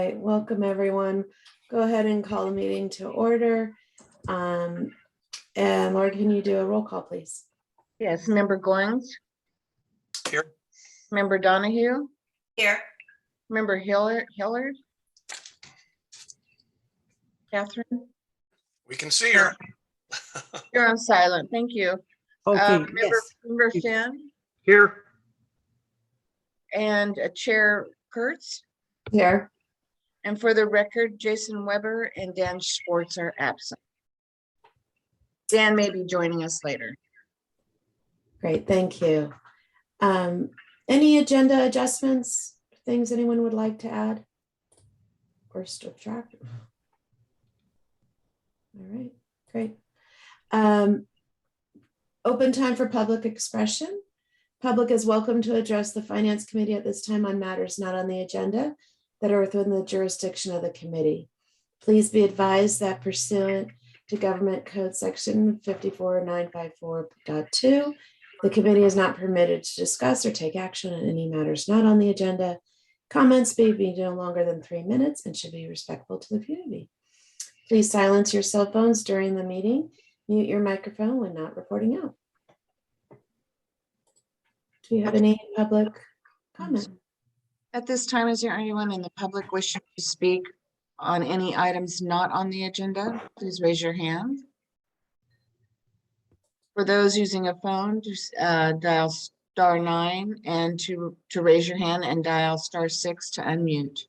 right, welcome everyone. Go ahead and call the meeting to order. And Laura, can you do a roll call, please? Yes, Member Goins. Here. Member Donahue. Here. Member Hillard. Catherine. We can see her. You're on silent. Thank you. Okay, Member Finn here. and Chair Kurtz. Here. And for the record, Jason Weber and Dan Schwartz are absent. Dan may be joining us later. Great, thank you. Any agenda adjustments, things anyone would like to add or subtract? All right, great. Open time for public expression. Public is welcome to address the Finance Committee at this time on matters not on the agenda that are within the jurisdiction of the committee. Please be advised that pursuant to Government Code Section 54954.2, the committee is not permitted to discuss or take action on any matters not on the agenda. Comments may be no longer than 3 minutes and should be respectful to the community. Please silence your cell phones during the meeting. Mute your microphone when not reporting out. Do you have any public comment? At this time, is there anyone in the public wishing to speak on any items not on the agenda? Please raise your hand. For those using a phone, just dial *9 and to raise your hand, and dial *6 to unmute.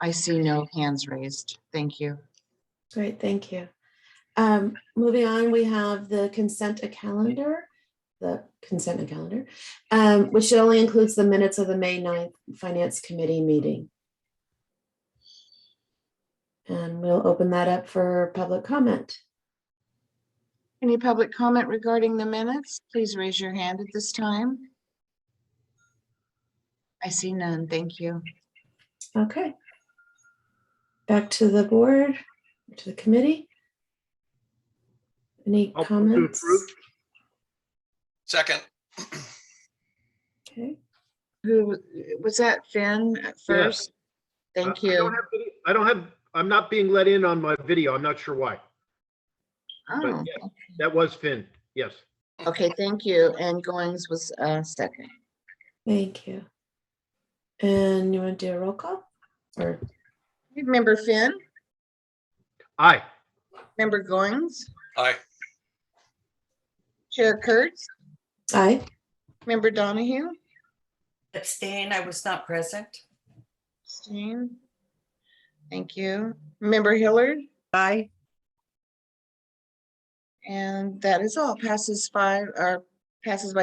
I see no hands raised. Thank you. Great, thank you. Moving on, we have the consent calendar, which only includes the minutes of the May 9th Finance Committee meeting. And we'll open that up for public comment. Any public comment regarding the minutes? Please raise your hand at this time. I see none. Thank you. Okay. Back to the board, to the committee. Any comments? Second. Okay. Who was that? Finn at first? Yes. Thank you. I'm not being let in on my video. I'm not sure why. But Oh, yes, that was Finn. Yes. okay. Thank you. And Goings was second. Thank you. And you want to do a roll call? Or Member Finn, Aye. Member Goings, Aye. Chair Kurtz, aye? Member Donahue, Abstain, I was not present. abstain. Thank you. Member Hillard, Aye. and that is all. Passes by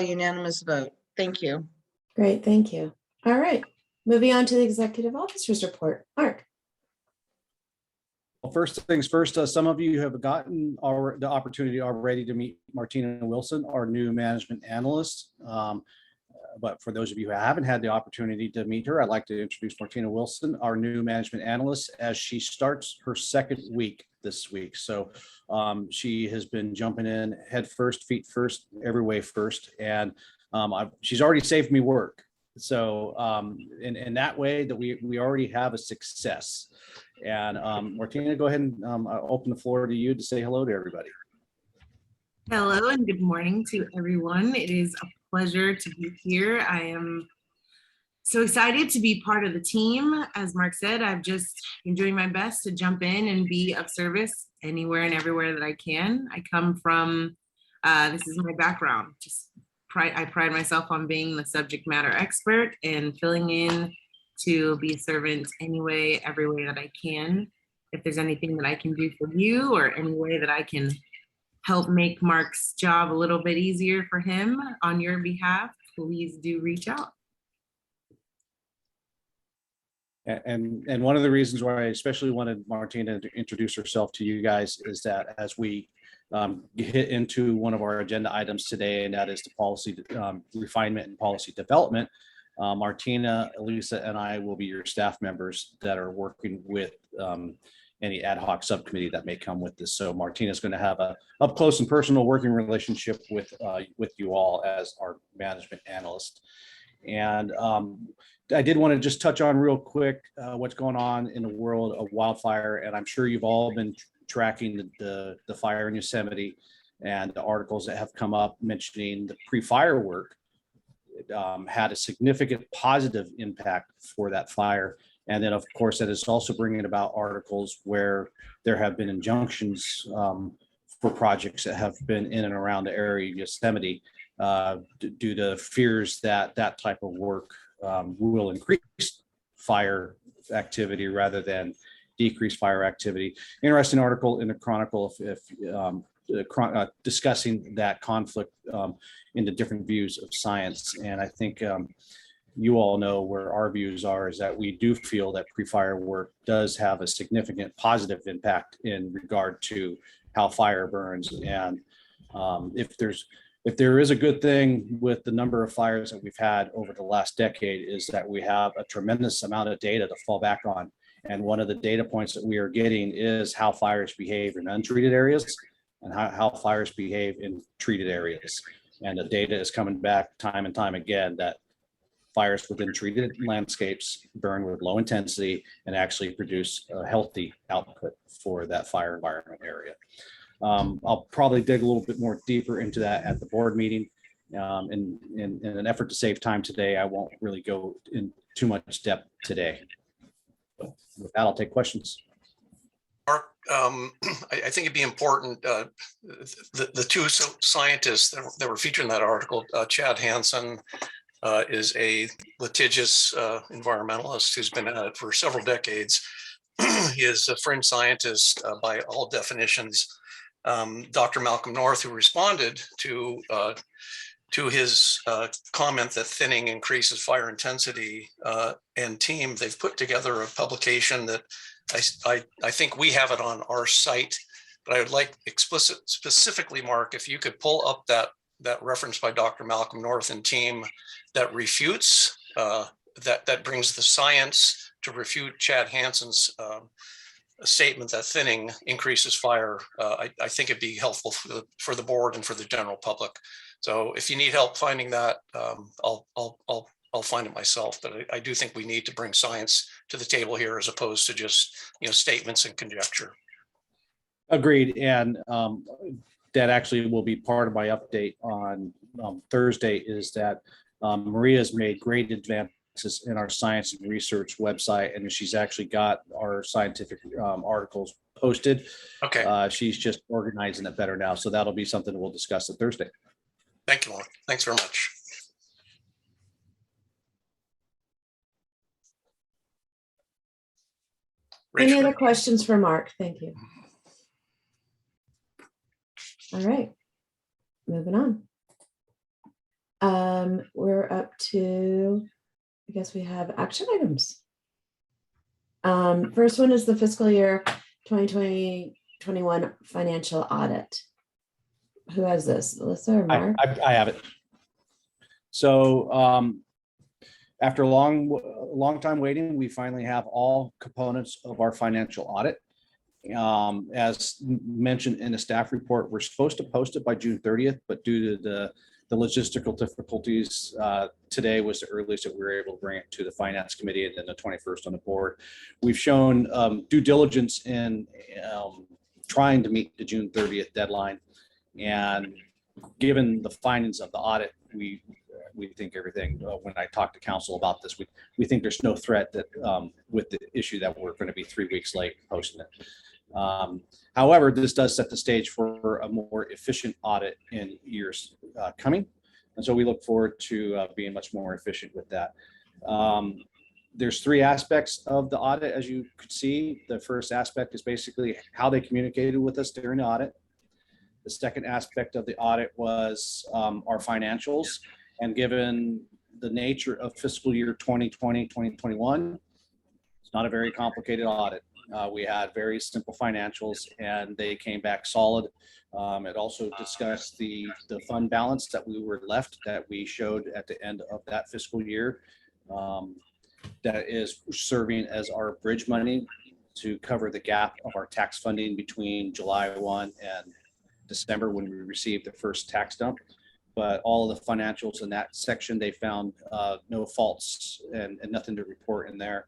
unanimous vote. Thank you. Great, thank you. All right, moving on to the executive officer's report. Mark. Well, first things first, some of you have gotten the opportunity already to meet Martina Wilson, our new management analyst. But for those of you who haven't had the opportunity to meet her, I'd like to introduce Martina Wilson, our new management analyst, as she starts her second week this week. So she has been jumping in head first, feet first, every way first. And she's already saved me work. So in that way that we already have a success. And Martina, go ahead and open the floor to you to say hello to everybody. Hello and good morning to everyone. It is a pleasure to be here. I am so excited to be part of the team. As Mark said, I've just been doing my best to jump in and be of service anywhere and everywhere that I can. I come from, this is my background. I pride myself on being the subject matter expert and filling in to be a servant anyway, every way that I can. If there's anything that I can do for you or any way that I can help make Mark's job a little bit easier for him on your behalf, please do reach out. And one of the reasons why I especially wanted Martina to introduce herself to you guys is that as we get into one of our agenda items today, and that is the policy refinement and policy development, Martina, Elisa, and I will be your staff members that are working with any ad hoc subcommittee that may come with this. So Martina is going to have a up close and personal working relationship with you all as our management analyst. And I did want to just touch on real quick what's going on in the world of wildfire, and I'm sure you've all been tracking the fire in Yosemite and the articles that have come up mentioning the pre-fire work had a significant positive impact for that fire. And then, of course, that is also bringing about articles where there have been injunctions for projects that have been in and around the area of Yosemite due to fears that that type of work will increase fire activity rather than decrease fire activity. Interesting article in the Chronicle discussing that conflict in the different views of science. And I think you all know where our views are, is that we do feel that pre-fire work does have a significant positive impact in regard to how fire burns. And if there is a good thing with the number of fires that we've had over the last decade, is that we have a tremendous amount of data to fall back on. And one of the data points that we are getting is how fires behave in untreated areas and how fires behave in treated areas. And the data is coming back time and time again that fires within treated landscapes burn with low intensity and actually produce a healthy output for that fire environment area. I'll probably dig a little bit more deeper into that at the board meeting. In an effort to save time today, I won't really go in too much depth today. But with that, I'll take questions. Mark, I think it'd be important, the two scientists that were featured in that article, Chad Hansen is a litigious environmentalist who's been at it for several decades. He is a fringe scientist by all definitions. Dr. Malcolm North, who responded to his comment that thinning increases fire intensity, and team, they've put together a publication that I think we have it on our site, but I would like specifically, Mark, if you could pull up that reference by Dr. Malcolm North and team that refutes, that brings the science to refute Chad Hansen's statement that thinning increases fire. I think it'd be helpful for the board and for the general public. So if you need help finding that, I'll find it myself. But I do think we need to bring science to the table here, as opposed to just statements and conjecture. Agreed. And that actually will be part of my update on Thursday, is that Maria's made great advances in our science and research website, and she's actually got our scientific articles posted. Okay. She's just organizing it better now. So that'll be something we'll discuss at Thursday. Thank you, Mark. Thanks very much. Any Rachel? other questions for Mark? Thank you. All right, moving on. We're up to, I guess we have action items. First one is the fiscal year 2020-21 financial audit. Who has this, Alyssa or Mark? I have it. So after a long time waiting, we finally have all components of our financial audit. As mentioned in the staff report, we're supposed to post it by June 30th, but due to the logistical difficulties, today was the earliest that we were able to bring it to the Finance Committee, and then the 21st on the board. We've shown due diligence in trying to meet the June 30th deadline. And given the findings of the audit, we think everything, when I talked to council about this, we think there's no threat that with the issue that we're going to be 3 weeks late posting it. However, this does set the stage for a more efficient audit in years coming. And so we look forward to being much more efficient with that. There's 3 aspects of the audit, as you could see. The first aspect is basically how they communicated with us during the audit. The second aspect of the audit was our financials. And given the nature of fiscal year 2020-2021, it's not a very complicated audit. We had very simple financials, and they came back solid. It also discussed the fund balance that we were left, that we showed at the end of that fiscal year, that is serving as our bridge money to cover the gap of our tax funding between July 1 and December, when we received the first tax dump. but all of the financials in that section, they found no faults and nothing to report in there.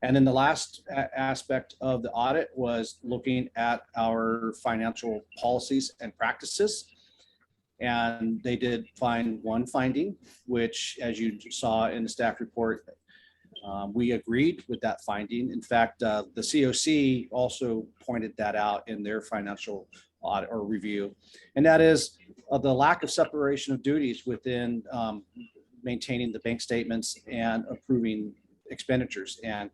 And then the last aspect of the audit was looking at our financial policies and practices. And they did find one finding, which, as you saw in the staff report, we agreed with that finding. In fact, the COC also pointed that out in their financial audit or review, and that is the lack of separation of duties within maintaining the bank statements and approving expenditures. And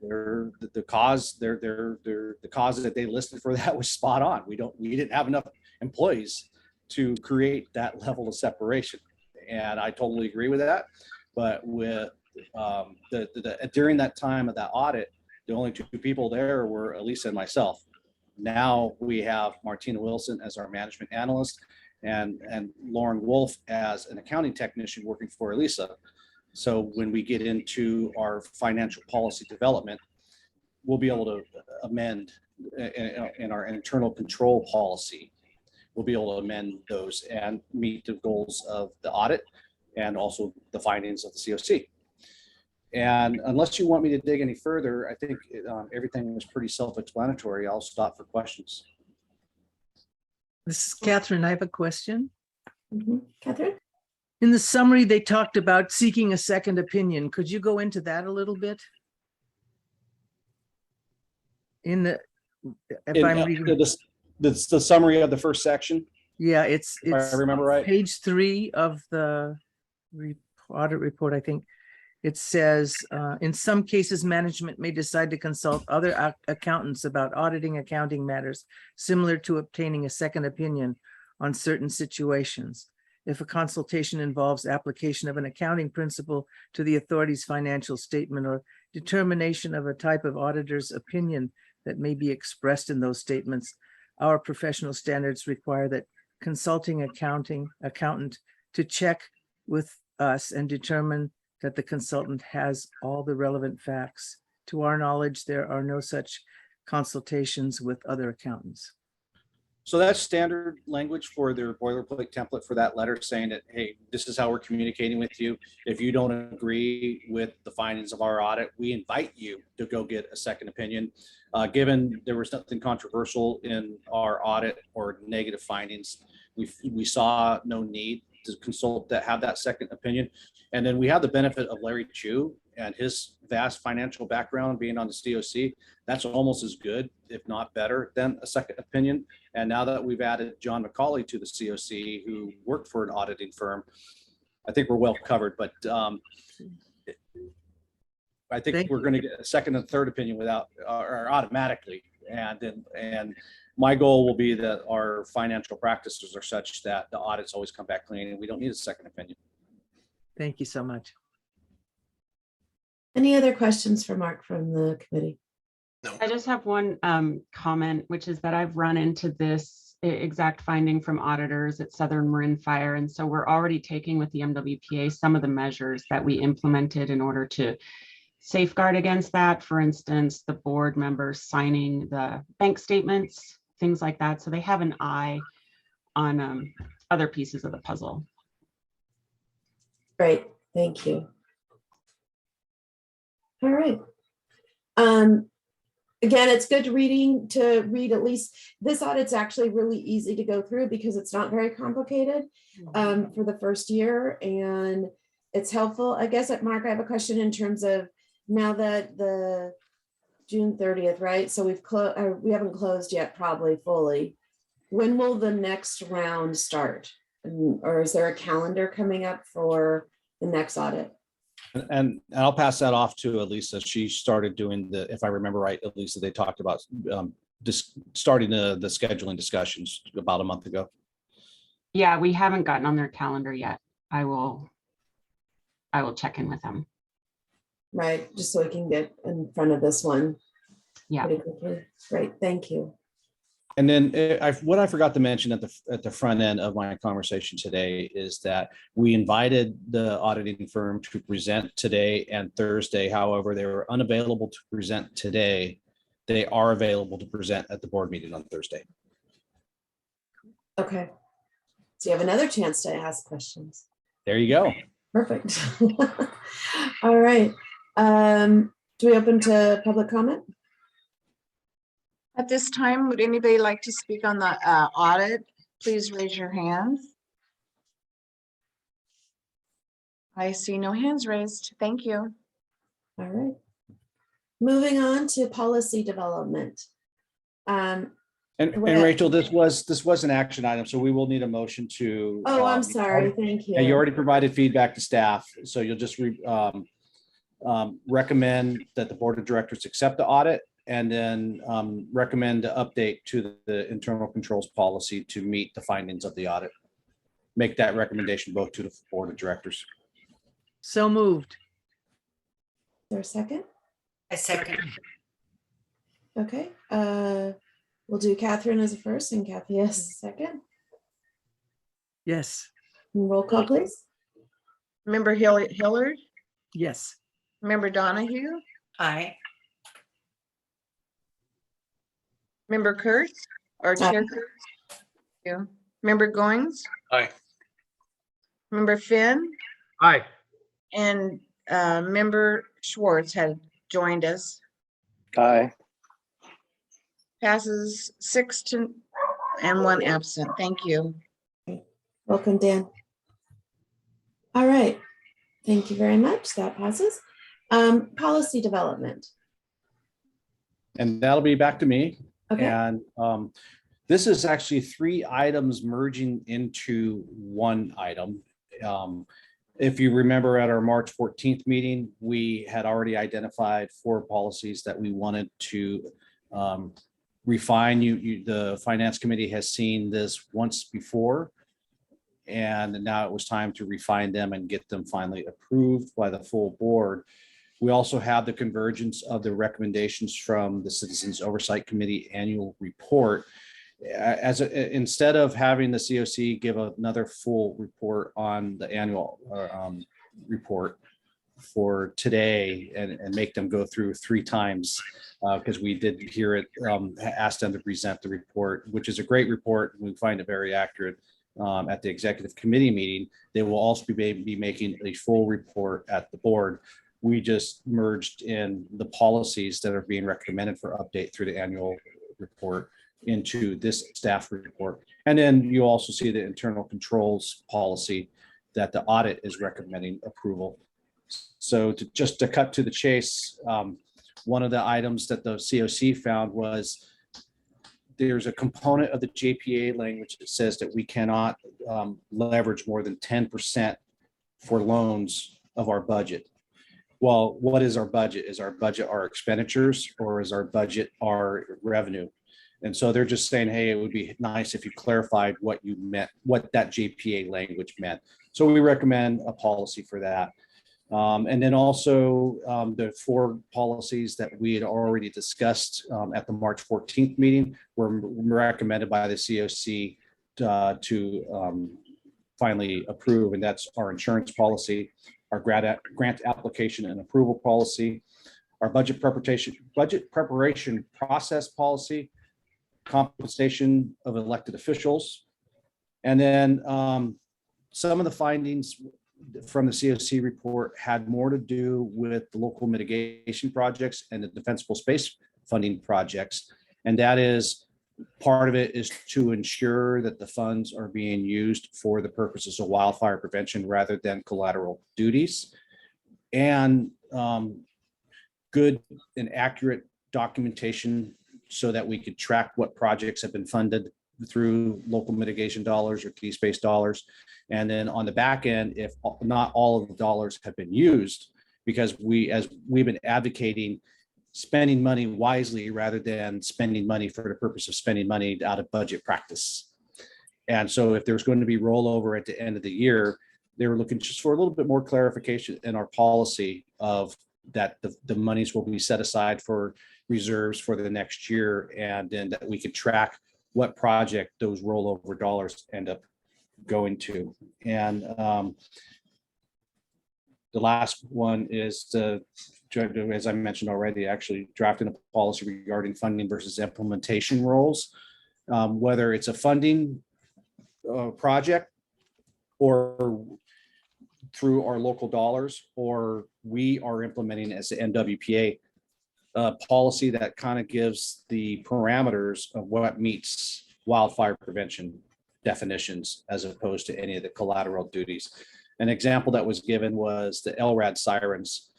the cause that they listed for that was spot on. We didn't have enough employees to create that level of separation, and I totally agree with that. But with during that time of that audit, the only two people there were Elisa and myself. Now we have Martina Wilson as our management analyst and Lauren Wolf as an accounting technician working for Elisa. So when we get into our financial policy development, we'll be able to amend in our internal control policy. We'll be able to amend those and meet the goals of the audit and also the findings of the COC. And unless you want me to dig any further, I think everything was pretty self-explanatory. I'll stop for questions. This is Catherine. I have a question. Catherine? In the summary, they talked about seeking a second opinion. Could you go into that a little bit? If I'm reading, the summary of the first section, yeah, it's if I remember right. Page 3 of the audit report, I think. It says, in some cases, management may decide to consult other accountants about auditing accounting matters, similar to obtaining a second opinion on certain situations. If a consultation involves application of an accounting principle to the authority's financial statement or determination of a type of auditor's opinion that may be expressed in those statements, our professional standards require that consulting accountant to check with us and determine that the consultant has all the relevant facts. To our knowledge, there are no such consultations with other accountants. So that's standard language for their boilerplate template for that letter saying that, hey, this is how we're communicating with you. If you don't agree with the findings of our audit, we invite you to go get a second opinion. Given there was nothing controversial in our audit or negative findings, we saw no need to consult that, have that second opinion. And then we have the benefit of Larry Chu and his vast financial background being on the COC. That's almost as good, if not better, than a second opinion. And now that we've added John McCauley to the COC, who worked for an auditing firm, I think we're well covered. But I think we're going to get a second and third opinion without or automatically. And my goal will be that our financial practices are such that the audits always come back clean and we don't need a second opinion. Thank you so much. Any other questions for Mark from the committee? No. I just have one comment, which is that I've run into this exact finding from auditors at Southern Marin Fire. And so we're already taking with the MWPA some of the measures that we implemented in order to safeguard against that. For instance, the board members signing the bank statements, things like that. So they have an eye on other pieces of the puzzle. Great, thank you. All right. Again, it's good to read at least. This audit's actually really easy to go through because it's not very complicated for the first year, and it's helpful. I guess, Mark, I have a question in terms of now that the June 30th, right? So we haven't closed yet, probably fully. When will the next round start? Or is there a calendar coming up for the next audit? And I'll pass that off to Elisa. She started doing if I remember right, Elisa, they talked about starting the scheduling discussions about a month ago. Yeah, we haven't gotten on their calendar yet. I will check in with them. Right, just so we can get in front of this one. Yeah. Pretty quickly. Great, thank you. And then what I forgot to mention at the front end of my conversation today is that we invited the auditing firm to present today and Thursday. However, they were unavailable to present today. They are available to present at the board meeting on Thursday. Okay. So you have another chance to ask questions. There you go. Perfect. All right. Do we open to public comment? At this time, would anybody like to speak on the audit? Please raise your hand. I see no hands raised. Thank you. All right. Moving on to policy development. And Well- Rachel, this was an action item, so we will need a motion to. Oh, I'm sorry. Thank you. Yeah, you already provided feedback to staff, so you'll just recommend that the board of directors accept the audit, and then recommend the update to the internal controls policy to meet the findings of the audit. Make that recommendation both to the board of directors. So moved. Is there a second? I second. Okay. We'll do Catherine as a first and Kathy as a second. Yes. Roll call, please. Member Hillard, Yes. member Donahue, Aye. member Kurtz, or Chair Kurtz. Yeah. Member Goings, Aye. member Finn, Aye. and member Schwartz had joined us. Aye. Passes 6 to and 1 absent. Thank you. Welcome, Dan. All right. Thank you very much. That passes. Policy development. And that'll be back to me. Okay. And this is actually 3 items merging into 1 item. If you remember at our March 14th meeting, we had already identified 4 policies that we wanted to refine. The Finance Committee has seen this once before, and now it was time to refine them and get them finally approved by the full board. We also have the convergence of the recommendations from the Citizens Oversight Committee annual report. Instead of having the COC give another full report on the annual report for today and make them go through 3 times, because we did hear it, asked them to present the report, which is a great report. We find it very accurate. At the executive committee meeting, they will also be making a full report at the board. We just merged in the policies that are being recommended for update through the annual report into this staff report. And then you also see the internal controls policy that the audit is recommending approval. So just to cut to the chase, one of the items that the COC found was there's a component of the JPA language that says that we cannot leverage more than 10% for loans of our budget. Well, what is our budget? Is our budget our expenditures, or is our budget our revenue? And so they're just saying, hey, it would be nice if you clarified what you meant, what that JPA language meant. So we recommend a policy for that. And then also the 4 policies that we had already discussed at the March 14th meeting were recommended by the COC to finally approve. And that's our insurance policy, our grant application and approval policy, our budget preparation process policy, compensation of elected officials. And then some of the findings from the COC report had more to do with the local mitigation projects and the defensible space funding projects. And that is, part of it is to ensure that the funds are being used for the purposes of wildfire prevention rather than collateral duties. And good and accurate documentation so that we could track what projects have been funded through local mitigation dollars or key-based dollars. And then on the back end, if not all of the dollars have been used, because as we've been advocating spending money wisely rather than spending money for the purpose of spending money out of budget practice. And so if there's going to be rollover at the end of the year, they were looking just for a little bit more clarification in our policy of that the monies will be set aside for reserves for the next year, and then that we could track what project those rollover dollars end up going to. And the last one is as I mentioned already, actually drafting a policy regarding funding versus implementation roles. Whether it's a funding project or through our local dollars, or we are implementing as the MWPA policy that kind of gives the parameters of what meets wildfire prevention definitions as opposed to any of the collateral duties. An example that was given was the LRAD sirens.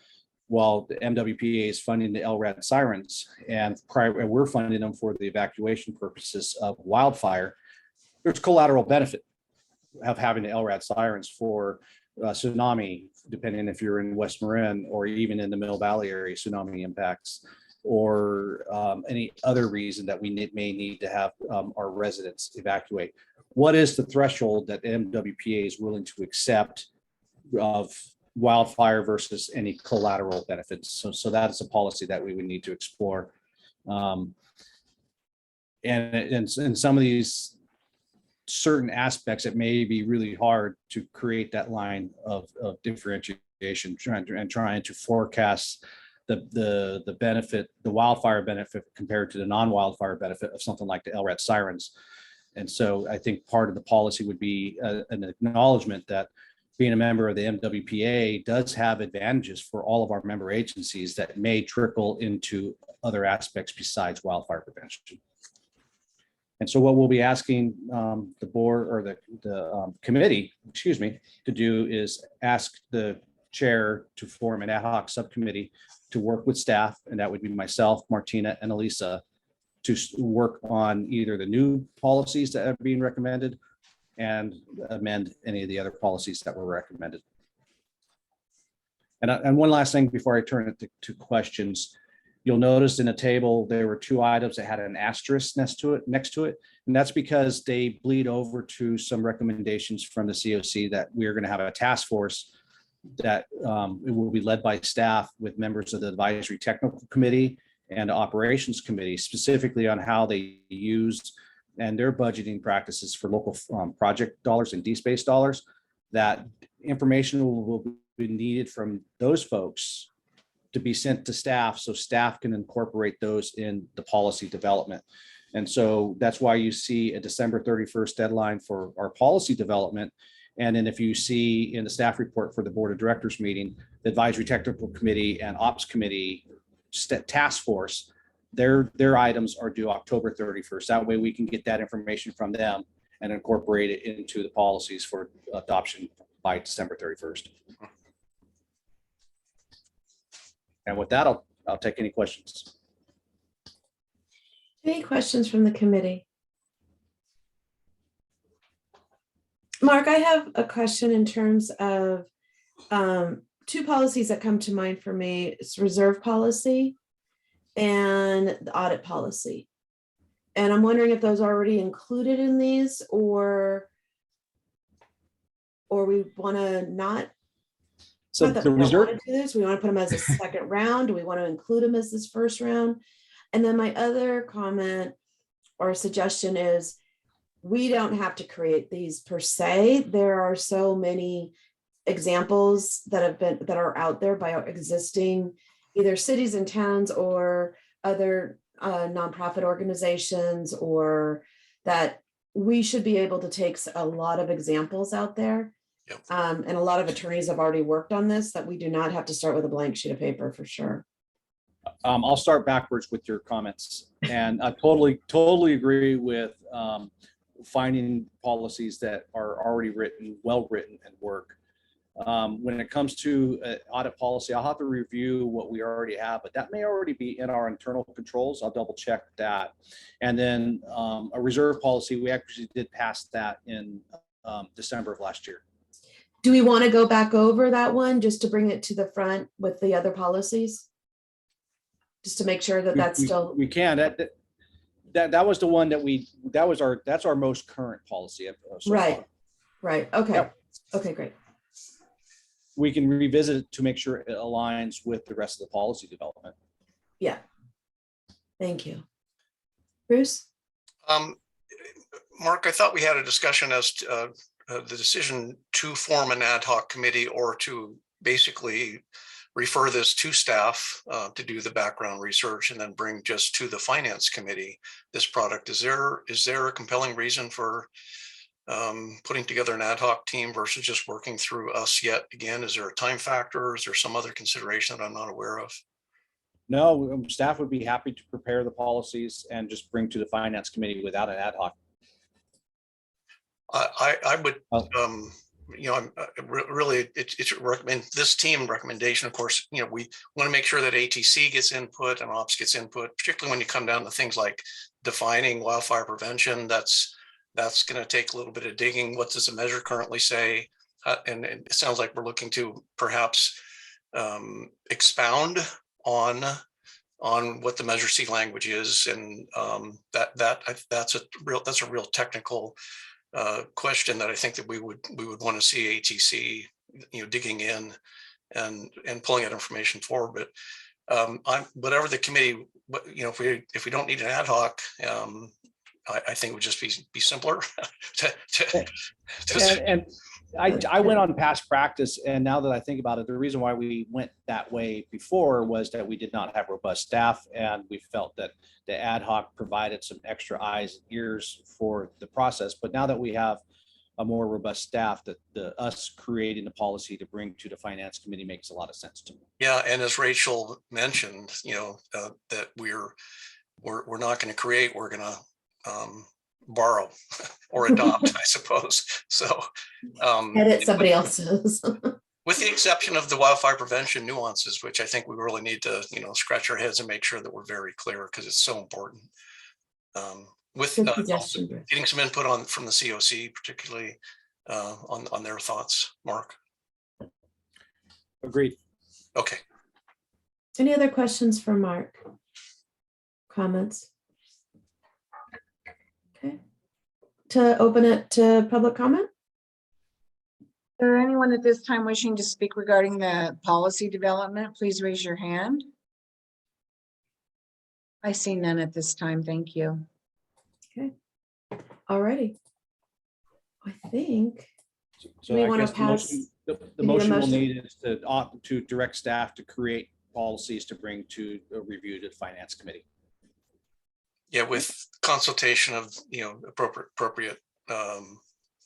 While the MWPA is funding the LRAD sirens and we're funding them for the evacuation purposes of wildfire, there's collateral benefit of having the LRAD sirens for tsunami, depending if you're in West Marin or even in the Mill Valley area, tsunami impacts, or any other reason that we may need to have our residents evacuate. What is the threshold that MWPA is willing to accept of wildfire versus any collateral benefits? So that's a policy that we would need to explore. And in some of these certain aspects, it may be really hard to create that line of differentiation, trying to forecast the benefit, the wildfire benefit compared to the non-wildfire benefit of something like the LRAD sirens. And so I think part of the policy would be an acknowledgement that being a member of the MWPA does have advantages for all of our member agencies that may trickle into other aspects besides wildfire prevention. And so what we'll be asking the board or the committee, excuse me, to do is ask the chair to form an ad hoc subcommittee to work with staff, and that would be myself, Martina, and Elisa, to work on either the new policies that are being recommended and amend any of the other policies that were recommended. And one last thing before I turn it to questions, you'll notice in the table, there were 2 items that had an asterisk next to it. And that's because they bleed over to some recommendations from the COC that we're going to have a task force that it will be led by staff with members of the advisory technical committee and operations committee, specifically on how they use and their budgeting practices for local project dollars and DSpace dollars. That information will be needed from those folks to be sent to staff so staff can incorporate those in the policy development. And so that's why you see a December 31st deadline for our policy development. And then if you see in the staff report for the board of directors meeting, the advisory technical committee and ops committee task force, their items are due October 31st. That way we can get that information from them and incorporate it into the policies for adoption by December 31st. And with that, I'll take any questions. Any questions from the committee? Mark, I have a question in terms of 2 policies that come to mind for me. It's reserve policy and the audit policy. And I'm wondering if those are already included in these or we want to not. So Not that the we don't reserve, want to do this. We want to put them as a second round. Do we want to include them as this first round? And then my other comment or suggestion is we don't have to create these per se. There are so many examples that are out there by existing either cities and towns or other nonprofit organizations, or that we should be able to take a lot of examples out there. Yep. And a lot of attorneys have already worked on this, that we do not have to start with a blank sheet of paper for sure. I'll start backwards with your comments. And I totally agree with finding policies that are already written, well-written and work. When it comes to audit policy, I'll have to review what we already have, but that may already be in our internal controls. I'll double check that. And then a reserve policy, we actually did pass that in December of last year. Do we want to go back over that one just to bring it to the front with the other policies? Just to make sure that that's still. We can. That was the one that that's our most current policy. So Right. far. Right. Okay. Yep. Okay, great. We can revisit it to make sure it aligns with the rest of the policy development. Yeah. Thank you. Bruce? Mark, I thought we had a discussion as to the decision to form an ad hoc committee or to basically refer this to staff to do the background research and then bring just to the finance committee this product. Is there a compelling reason for putting together an ad hoc team versus just working through us yet again? Is there a time factor? Is there some other consideration that I'm not aware of? No, staff would be happy to prepare the policies and just bring to the finance committee without an ad hoc. I would, Oh. I'm really, it's recommend this team recommendation. Of course, we want to make sure that ATC gets input and ops gets input, particularly when you come down to things like defining wildfire prevention. That's going to take a little bit of digging. What does the measure currently say? And it sounds like we're looking to perhaps expound on what the Measure C language is, and that's a real technical question that I think that we would want to see ATC digging in and pulling that information forward. But whatever the committee, if we don't need an ad hoc, I think it would just be simpler. And I went on past practice, and now that I think about it, the reason why we went that way before was that we did not have robust staff, and we felt that the ad hoc provided some extra eyes and ears for the process. But now that we have a more robust staff, that us creating the policy to bring to the finance committee makes a lot of sense to me. Yeah, and as Rachel mentioned, that we're not going to create, we're going to borrow or adopt, I suppose. So Edit somebody else's. with the exception of the wildfire prevention nuances, which I think we really need to, scratch our heads and make sure that we're very clear, because it's so important. With Good suggestion, Bruce. getting some input from the COC, particularly on their thoughts. Mark. Agreed. Okay. Any other questions for Mark? Comments? Okay. To open it to public comment? Is there anyone at this time wishing to speak regarding the policy development? Please raise your hand. I see none at this time. Thank you. Okay. Alrighty. I think So we I want guess to the pass. motion, the need a motion we'll motion? need is to direct staff to create policies to bring to a review to the finance committee. Yeah, with consultation of appropriate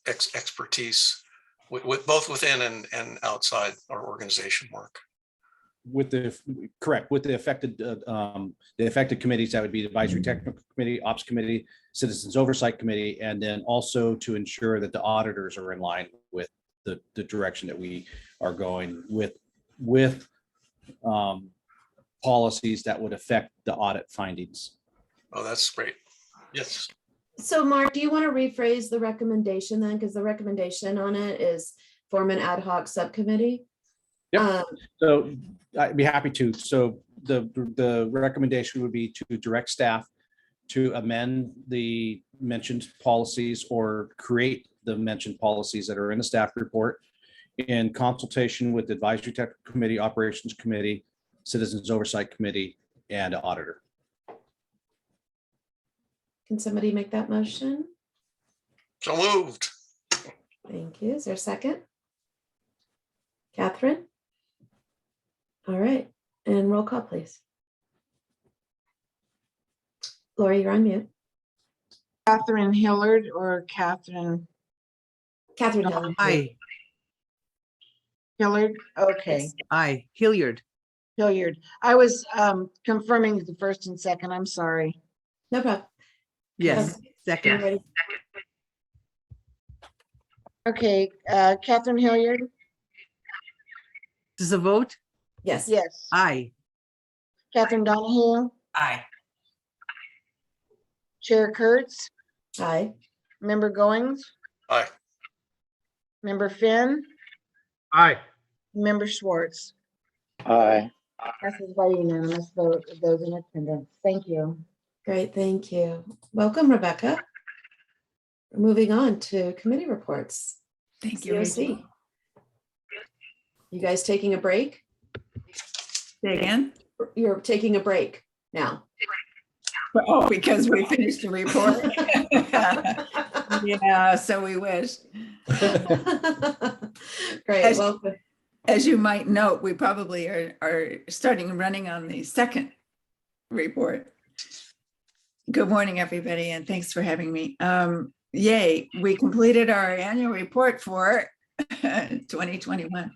expertise with both within and outside our organization. Mark. With the affected committees, that would be the advisory technical committee, ops committee, citizens oversight committee, and then also to ensure that the auditors are in line with the direction that we are going with policies that would affect the audit findings. Oh, that's great. Yes. So Mark, do you want to rephrase the recommendation then? Because the recommendation on it is form an ad hoc subcommittee. Yep. So I'd be happy to. So the recommendation would be to direct staff to amend the mentioned policies or create the mentioned policies that are in the staff report in consultation with the advisory technical committee, operations committee, citizens oversight committee, and auditor. Can somebody make that motion? So moved. Thank you. Is there a second? Catherine? All right. And roll call, please. Lori, you're on mute. Catherine Hillard or Catherine Catherine Hillard. Aye, Hillard? Okay, aye, Hilliard. Hilliard. I was confirming the first and second. I'm sorry. No problem. Yes, Okay, you second. ready? Okay, Catherine Hilliard? This is a vote? Yes. Yes. Aye. Catherine Donahue? Aye. Chair Kurtz? Aye. Member Goings? Aye. Member Finn? Aye. Member Schwartz? Aye. Passes by unanimous vote of those in attendance. Thank you. Great. Thank you. Welcome, Rebecca. We're moving on to committee reports. Thank you, COC. Rachel. You guys taking a break? Say again? You're taking a break now. Oh, because we finished the report. Yeah, so we wish. Great. As- Welcome. As you might note, we probably are starting running on the second report. Good morning, everybody, and thanks for having me. yay, we completed our annual report for 2021.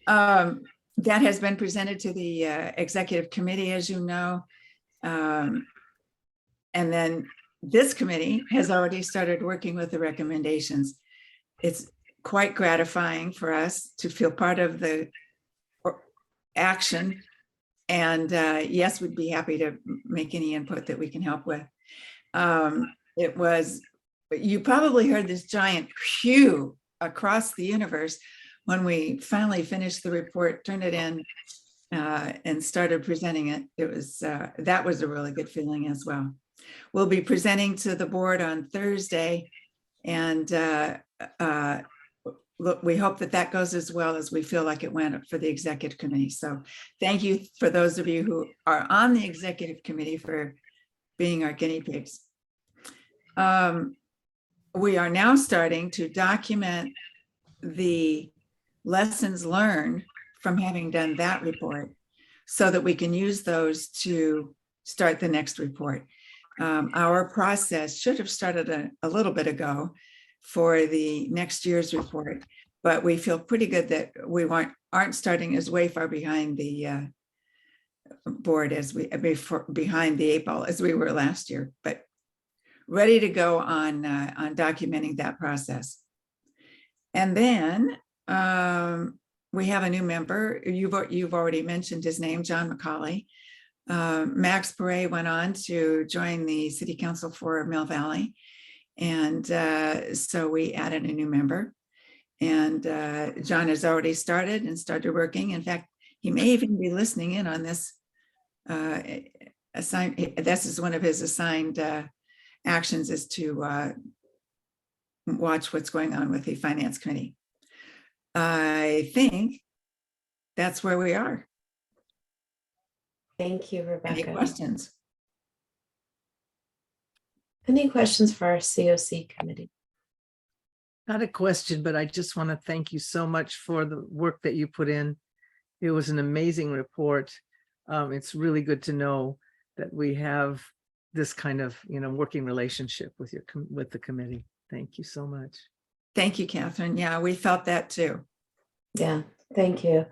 That has been presented to the executive committee, as you know. And then this committee has already started working with the recommendations. It's quite gratifying for us to feel part of the action. And yes, we'd be happy to make any input that we can help with. You probably heard this giant whew across the universe when we finally finished the report, turned it in, and started presenting it. That was a really good feeling as well. We'll be presenting to the board on Thursday, and look, we hope that goes as well as we feel like it went for the executive committee. So thank you for those of you who are on the executive committee for being our guinea pigs. We are now starting to document the lessons learned from having done that report so that we can use those to start the next report. Our process should have started a little bit ago for the next year's report, but we feel pretty good that we aren't starting as way far behind the board as behind the 8 ball as we were last year, but ready to go on documenting that process. And then we have a new member. You've already mentioned his name, John McCauley. Max Beret went on to join the City Council for Mill Valley. And so we added a new member. And John has already started working. In fact, he may even be listening in on this. This is one of his assigned actions, is to watch what's going on with the Finance Committee. I think that's where we are. Thank you, Rebecca. Any questions? Any questions for our COC committee? Not a question, but I just want to thank you so much for the work that you put in. It was an amazing report. It's really good to know that we have this kind of, working relationship with the committee. Thank you so much. Thank you, Catherine. Yeah, we felt that too. Yeah, thank you.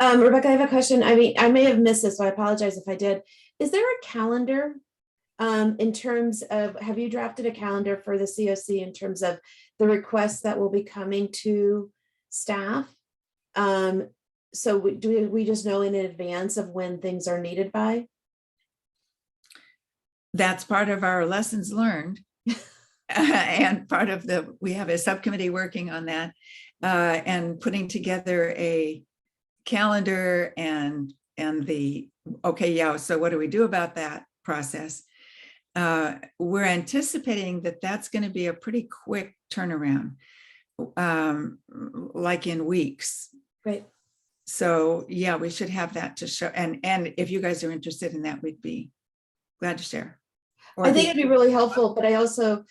Rebecca, I have a question. I mean, I may have missed this, so I apologize if I did. Is there a calendar in terms of, have you drafted a calendar for the COC in terms of the requests that will be coming to staff? So do we just know in advance of when things are needed by? That's part of our lessons learned. And part of we have a subcommittee working on that and putting together a calendar and so what do we do about that process? We're anticipating that that's going to be a pretty quick turnaround, like in weeks. Right. So yeah, we should have that to show. And if you guys are interested in that, we'd be glad to share. I think it'd be really helpful, but I also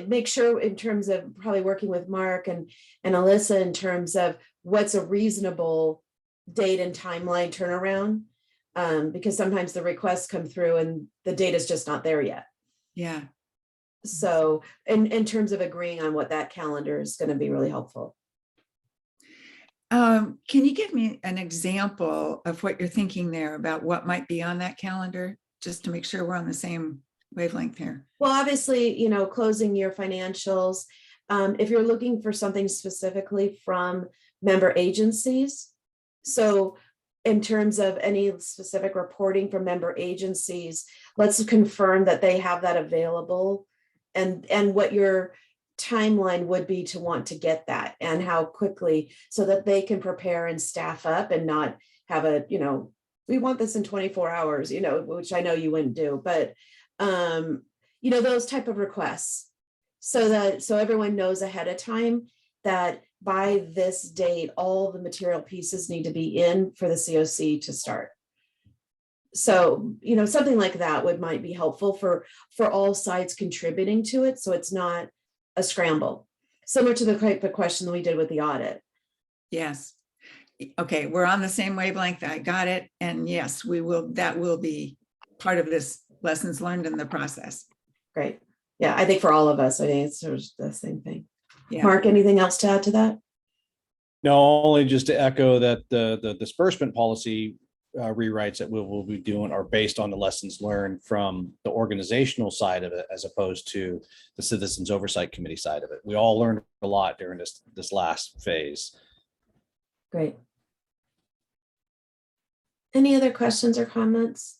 make sure in terms of probably working with Mark and Alyssa in terms of what's a reasonable date and timeline turnaround, because sometimes the requests come through and the data is just not there yet. Yeah. So in terms of agreeing on what that calendar is going to be really helpful. Can you give me an example of what you're thinking there about what might be on that calendar, just to make sure we're on the same wavelength here? Well, obviously, closing year financials. If you're looking for something specifically from member agencies, so in terms of any specific reporting from member agencies, let's confirm that they have that available and what your timeline would be to want to get that and how quickly, so that they can prepare and staff up and not have we want this in 24 hours, which I know you wouldn't do, but those type of requests, so everyone knows ahead of time that by this date, all the material pieces need to be in for the COC to start. So, something like that might be helpful for all sides contributing to it. So it's not a scramble, similar to the type of question that we did with the audit. Yes. Okay, we're on the same wavelength. I got it. And yes, that will be part of this lessons learned in the process. Great. Yeah, I think for all of us, I think it's sort of the same thing. Yeah. Mark, anything else to add to that? No, only just to echo that the disbursement policy rewrites that we will be doing are based on the lessons learned from the organizational side of it, as opposed to the Citizens Oversight Committee side of it. We all learned a lot during this last phase. Great. Any other questions or comments?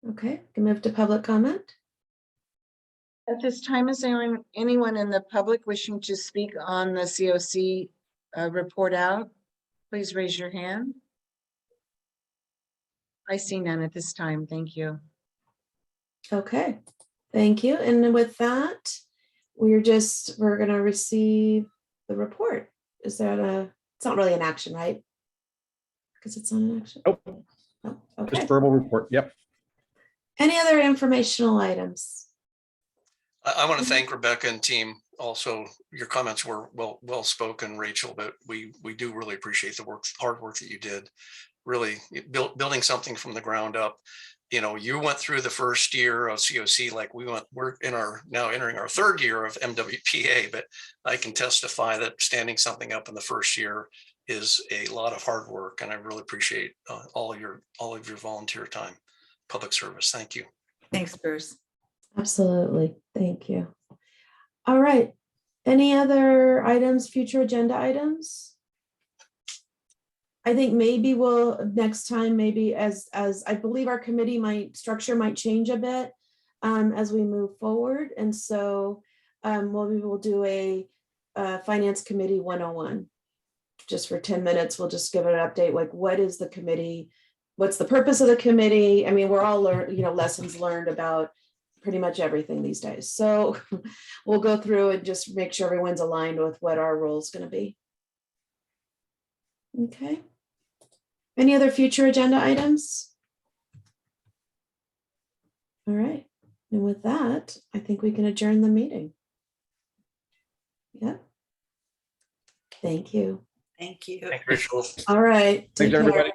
Okay, can move to public comment. At this time, is there anyone in the public wishing to speak on the COC report out? Please raise your hand. I see none at this time. Thank you. Okay, thank you. And with that, we're gonna receive the report. Is that it's not really an action, right? Because it's not an action. Nope. Oh, Just okay. verbal report. Yep. Any other informational items? I want to thank Rebecca and team. Also, your comments were well spoken, Rachel, but we do really appreciate the hard work that you did. Really building something from the ground up. You know, you went through the first year of COC like we're now entering our third year of MWPA, but I can testify that standing something up in the first year is a lot of hard work, and I really appreciate all of your volunteer time, public service. Thank you. Thanks, Bruce. Absolutely. Thank you. All right. Any other items, future agenda items? I think maybe next time, maybe as I believe our committee structure might change a bit as we move forward. And so we will do a Finance Committee 101. Just for 10 minutes, we'll just give it an update, like what is the committee? What's the purpose of the committee? I mean, we're all lessons learned about pretty much everything these days. So we'll go through and just make sure everyone's aligned with what our role is going to be. Okay. Any other future agenda items? All right. And with that, I think we can adjourn the meeting. Yep. Thank you. Thank you. Thank you, Rachel. All right. Thanks, Take care. everybody.